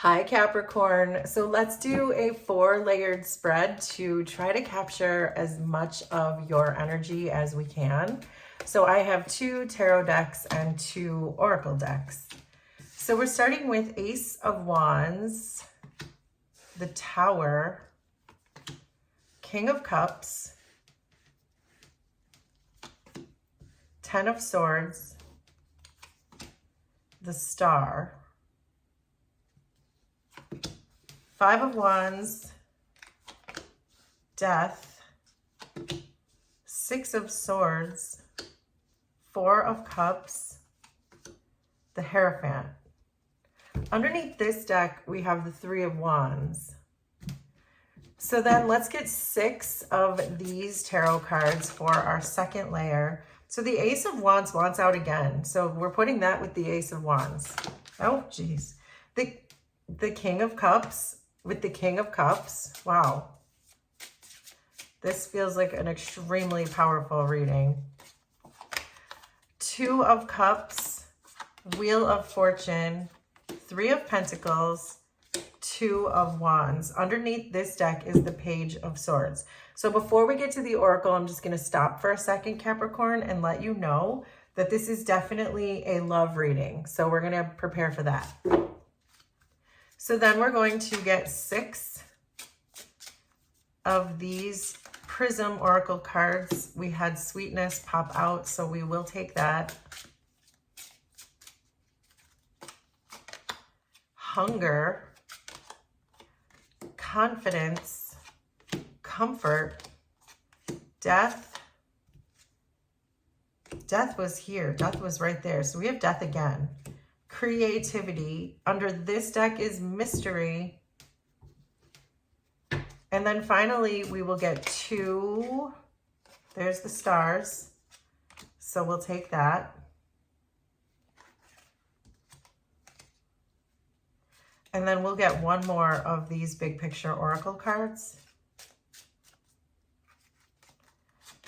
Hi Capricorn. So let's do a 4-layered spread to try to capture as much of your energy as we can. So I have 2 tarot decks and 2 oracle decks. So we're starting with Ace of Wands, the Tower, King of Cups, 10 of Swords, the Star, 5 of Wands, Death, 6 of Swords, 4 of Cups, the Hierophant. Underneath this deck, we have the 3 of Wands. So then let's get 6 of these tarot cards for our second layer. So the Ace of Wands wants out again. So we're putting that with the Ace of Wands. Oh, geez. The King of Cups with the King of Cups. Wow. This feels like an extremely powerful reading. 2 of Cups, Wheel of Fortune, 3 of Pentacles, 2 of Wands. Underneath this deck is the Page of Swords. So before we get to the Oracle, I'm just going to stop for a second, Capricorn, and let you know that this is definitely a love reading. So we're going to prepare for that. So then we're going to get 6 of these Prism Oracle cards. We had Sweetness pop out, so we will take that. Hunger, Confidence, Comfort, Death. Death was here. Death was right there. So we have Death again. Creativity. Under this deck is Mystery. And then finally, we will get 2. There's the Stars. So we'll take that. And then we'll get 1 more of these big picture oracle cards.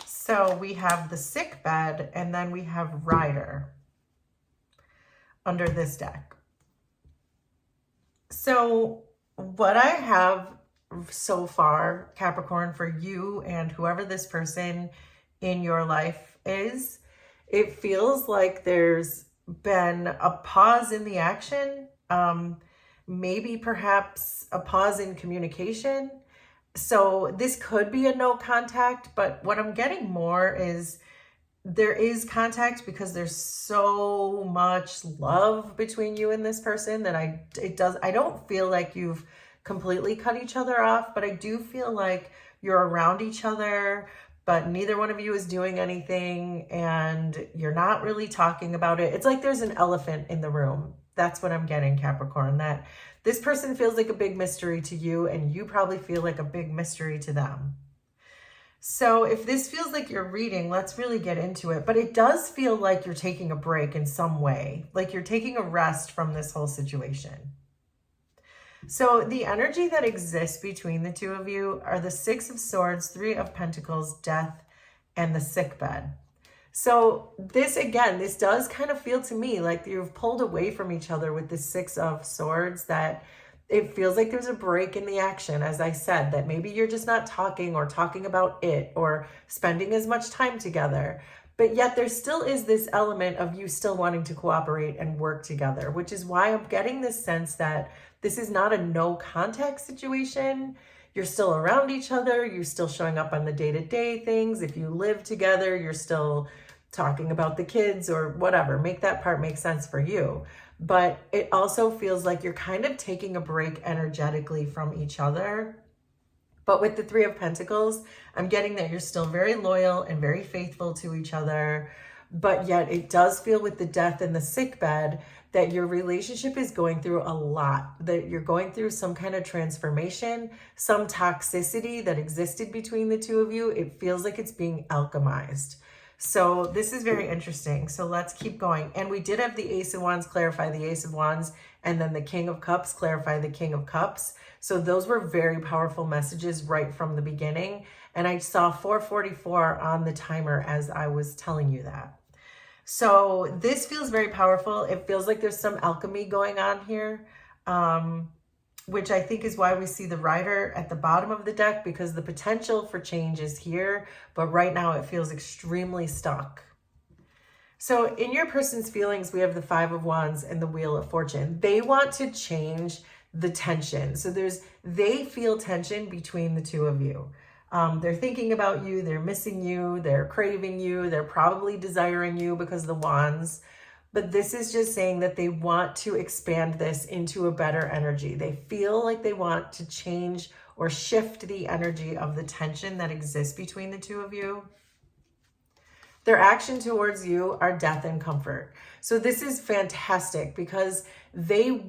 So we have the Sick Bed, and then we have Rider under this deck. So what I have so far, Capricorn, for you and whoever this person in your life is, it feels like there's been a pause in the action, maybe perhaps a pause in communication. So this could be a no contact, but what I'm getting more is there is contact because there's so much love between you and this person that I don't feel like you've completely cut each other off, but I do feel like you're around each other, but neither one of you is doing anything and you're not really talking about it. It's like there's an elephant in the room. That's what I'm getting, Capricorn, that this person feels like a big mystery to you and you probably feel like a big mystery to them. So if this feels like you're reading, let's really get into it. But it does feel like you're taking a break in some way, like you're taking a rest from this whole situation. So the energy that exists between the 2 of you are the 6 of Swords, 3 of Pentacles, Death, and the Sick Bed. So this, again, this does kind of feel to me like you've pulled away from each other with the 6 of Swords, that it feels like there's a break in the action, as I said, that maybe you're just not talking or talking about it or spending as much time together. But yet there still is this element of you still wanting to cooperate and work together, which is why I'm getting this sense that this is not a no contact situation. You're still around each other. You're still showing up on the day-to-day things. If you live together, you're still talking about the kids or whatever. Make that part make sense for you. But it also feels like you're kind of taking a break energetically from each other. But with the 3 of Pentacles, I'm getting that you're still very loyal and very faithful to each other. But yet it does feel with the Death and the Sick Bed that your relationship is going through a lot, that you're going through some kind of transformation, some toxicity that existed between the 2 of you. It feels like it's being alchemized. So this is very interesting. So let's keep going. And we did have the Ace of Wands clarify the Ace of Wands, and then the King of Cups clarify the King of Cups. So those were very powerful messages right from the beginning. And I saw 444 on the timer as I was telling you that. So this feels very powerful. It feels like there's some alchemy going on here. which I think is why we see the Rider at the bottom of the deck, because the potential for change is here, but right now it feels extremely stuck. So in your person's feelings, we have the Five of Wands and the Wheel of Fortune. They want to change the tension. So they feel tension between the two of you. They're thinking about you, they're missing you, they're craving you, they're probably desiring you because of the wands. But this is just saying that they want to expand this into a better energy. They feel like they want to change or shift the energy of the tension that exists between the two of you. Their action towards you are death and comfort. So this is fantastic because they're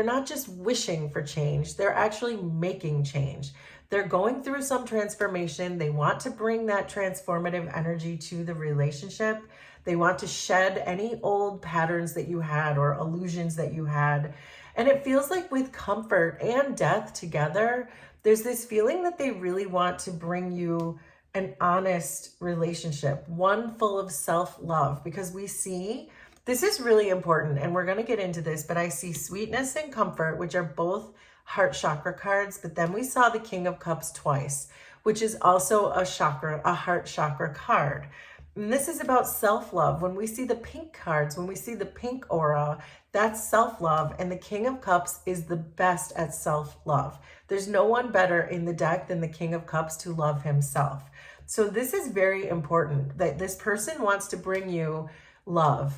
not just wishing for change, they're actually making change. They're going through some transformation. They want to bring that transformative energy to the relationship. They want to shed any old patterns that you had or illusions that you had. And it feels like with comfort and death together, there's this feeling that they really want to bring you an honest relationship, one full of self-love, because we see, this is really important, and we're going to get into this, but I see sweetness and comfort, which are both heart chakra cards, but then we saw the King of Cups twice, which is also a heart chakra card. And this is about self-love. When we see the pink cards, when we see the pink aura, that's self-love, and the King of Cups is the best at self-love. There's no one better in the deck than the King of Cups to love himself. So this is very important, that this person wants to bring you love,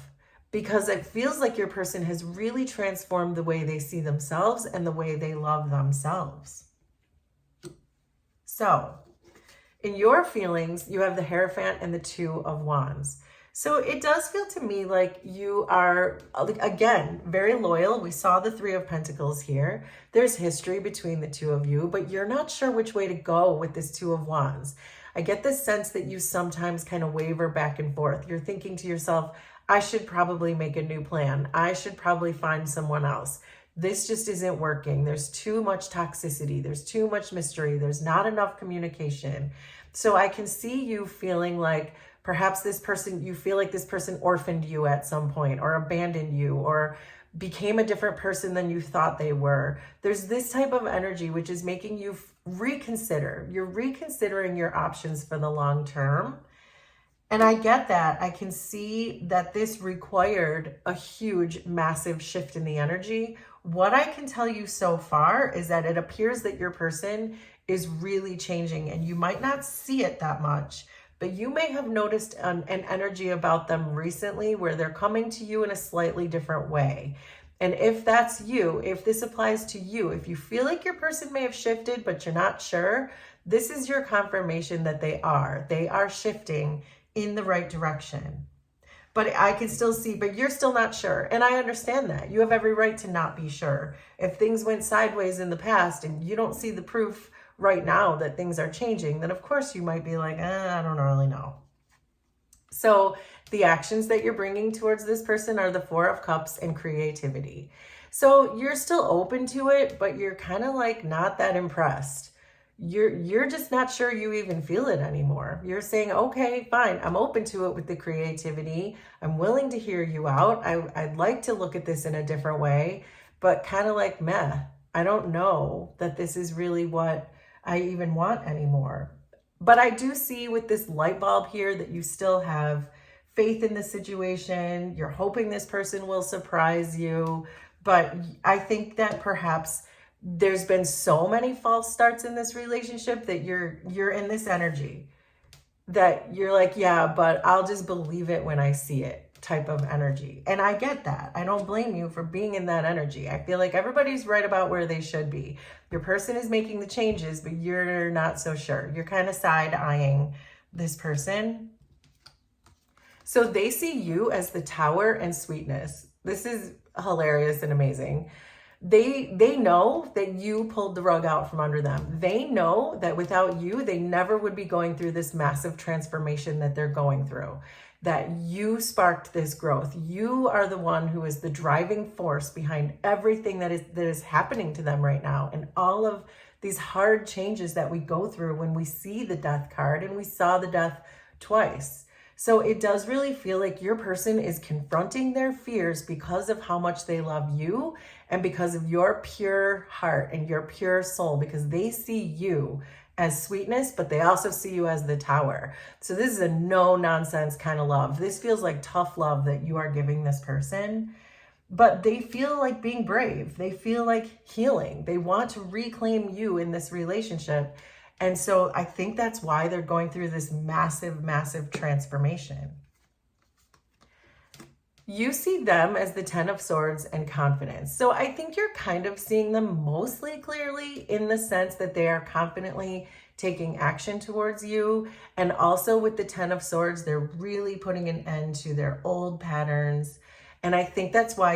because it feels like your person has really transformed the way they see themselves and the way they love themselves. So in your feelings, you have the Hierophant and the Two of Wands. So it does feel to me like you are, again, very loyal. We saw the Three of Pentacles here. There's history between the two of you, but you're not sure which way to go with this Two of Wands. I get this sense that you sometimes kind of waver back and forth. You're thinking to yourself, I should probably make a new plan. I should probably find someone else. This just isn't working. There's too much toxicity. There's too much mystery. There's not enough communication. So I can see you feeling like perhaps you feel like this person orphaned you at some point, or abandoned you, or became a different person than you thought they were. There's this type of energy which is making you reconsider. You're reconsidering your options for the long term. And I get that. I can see that this required a huge, massive shift in the energy. What I can tell you so far is that it appears that your person is really changing, and you might not see it that much, but you may have noticed an energy about them recently where they're coming to you in a slightly different way. And if that's you, if this applies to you, if you feel like your person may have shifted, but you're not sure, this is your confirmation that they are shifting in the right direction. But I can still see, but you're still not sure. And I understand that. You have every right to not be sure. If things went sideways in the past and you don't see the proof right now that things are changing, then of course you might be like, I don't really know. So the actions that you're bringing towards this person are the Four of Cups and creativity. So you're still open to it, but you're kind of like not that impressed. You're just not sure you even feel it anymore. You're saying, okay, fine, I'm open to it with the creativity. I'm willing to hear you out. I'd like to look at this in a different way, but kind of like, meh, I don't know that this is really what I even want anymore. But I do see with this light bulb here that you still have faith in the situation. You're hoping this person will surprise you. But I think that perhaps there's been so many false starts in this relationship that you're in this energy that you're like, yeah, but I'll just believe it when I see it type of energy. And I get that. I don't blame you for being in that energy. I feel like everybody's right about where they should be. Your person is making the changes, but you're not so sure. You're kind of side-eyeing this person. So they see you as the Tower and sweetness. This is hilarious and amazing. They know that you pulled the rug out from under them. They know that without you, they never would be going through this massive transformation that they're going through, that you sparked this growth. You are the one who is the driving force behind everything that is happening to them right now. And all of these hard changes that we go through when we see the Death card, and we saw the Death twice. So it does really feel like your person is confronting their fears because of how much they love you and because of your pure heart and your pure soul, because they see you as sweetness, but they also see you as the tower. So this is a no nonsense kind of love. This feels like tough love that you are giving this person, but they feel like being brave. They feel like healing. They want to reclaim you in this relationship. And so I think that's why they're going through this massive, massive transformation. You see them as the 10 of Swords and confidence. So I think you're kind of seeing them mostly clearly in the sense that they are confidently taking action towards you. And also with the 10 of Swords, they're really putting an end to their old patterns. And I think that's why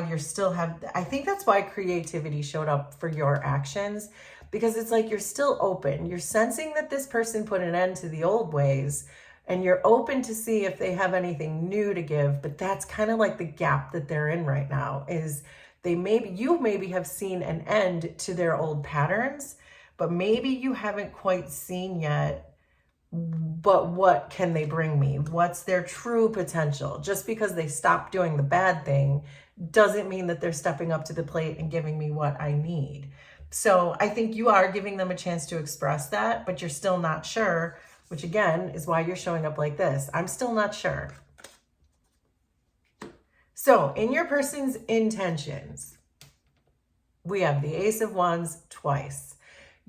I think that's why creativity showed up for your actions, because it's like you're still open. You're sensing that this person put an end to the old ways, and you're open to see if they have anything new to give. But that's kind of like the gap that they're in right now, is you maybe have seen an end to their old patterns, but maybe you haven't quite seen yet, but what can they bring me? What's their true potential? Just because they stopped doing the bad thing doesn't mean that they're stepping up to the plate and giving me what I need. So I think you are giving them a chance to express that, but you're still not sure, which again is why you're showing up like this. I'm still not sure. So in your person's intentions, we have the Ace of Wands twice.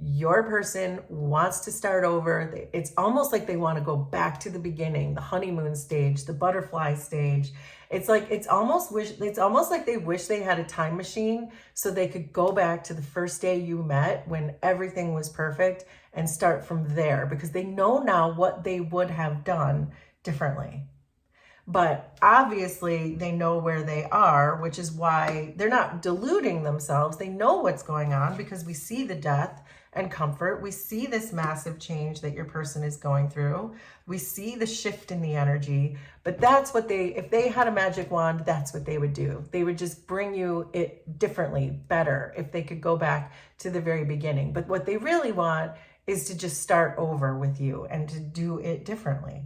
Your person wants to start over. It's almost like they want to go back to the beginning, the honeymoon stage, the butterfly stage. It's almost like they wish they had a time machine so they could go back to the first day you met when everything was perfect and start from there, because they know now what they would have done differently. But obviously they know where they are, which is why they're not deluding themselves. They know what's going on because we see the death and comfort. We see this massive change that your person is going through. We see the shift in the energy, but that's what if they had a magic wand, that's what they would do. They would just bring you it differently, better, if they could go back to the very beginning. But what they really want is to just start over with you and to do it differently.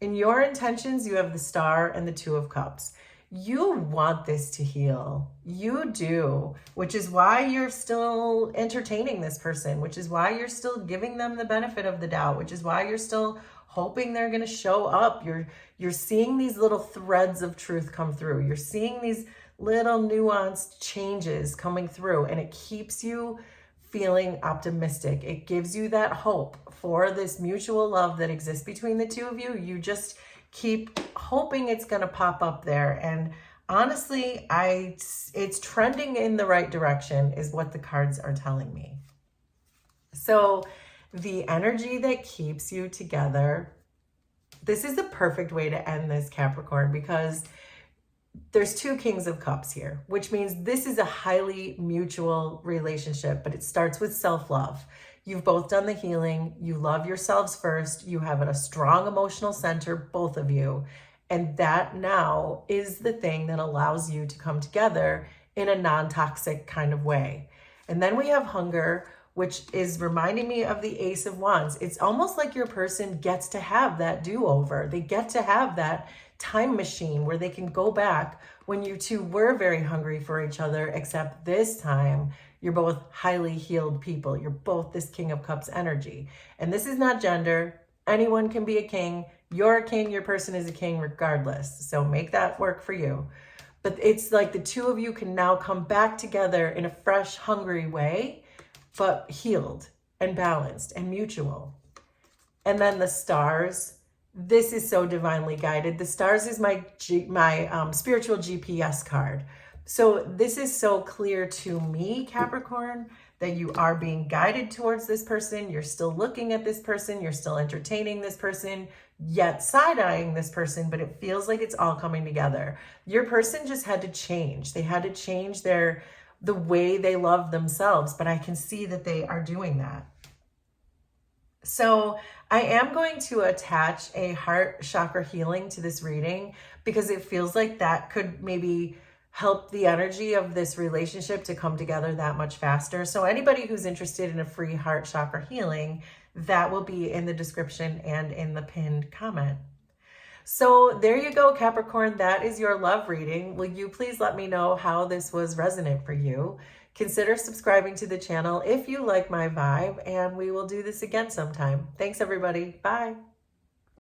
In your intentions, you have the Star and the Two of Cups. You want this to heal. You do, which is why you're still entertaining this person, which is why you're still giving them the benefit of the doubt, which is why you're still hoping they're going to show up. You're seeing these little threads of truth come through. You're seeing these little nuanced changes coming through, and it keeps you feeling optimistic. It gives you that hope for this mutual love that exists between the two of you. You just keep hoping it's going to pop up there. And honestly, it's trending in the right direction is what the cards are telling me. So the energy that keeps you together, this is the perfect way to end this, Capricorn, because there's two Kings of Cups here, which means this is a highly mutual relationship, but it starts with self-love. You've both done the healing. You love yourselves first. You have a strong emotional center, both of you. And that now is the thing that allows you to come together in a non-toxic kind of way. And then we have hunger, which is reminding me of the Ace of Wands. It's almost like your person gets to have that do-over. They get to have that time machine where they can go back when you two were very hungry for each other, except this time you're both highly healed people. You're both this King of Cups energy. And this is not gender. Anyone can be a king. You're a king. Your person is a king regardless. So make that work for you. But it's like the two of you can now come back together in a fresh, hungry way, but healed and balanced and mutual. And then the stars. This is so divinely guided. The stars is my spiritual GPS card. So this is so clear to me, Capricorn, that you are being guided towards this person. You're still looking at this person. You're still entertaining this person, yet side-eyeing this person, but it feels like it's all coming together. Your person just had to change. They had to change the way they love themselves, but I can see that they are doing that. So I am going to attach a heart chakra healing to this reading because it feels like that could maybe help the energy of this relationship to come together that much faster. So anybody who's interested in a free heart chakra healing, that will be in the description and in the pinned comment. So there you go, Capricorn. That is your love reading. Will you please let me know how this was resonant for you? Consider subscribing to the channel if you like my vibe, and we will do this again sometime. Thanks, everybody. Bye.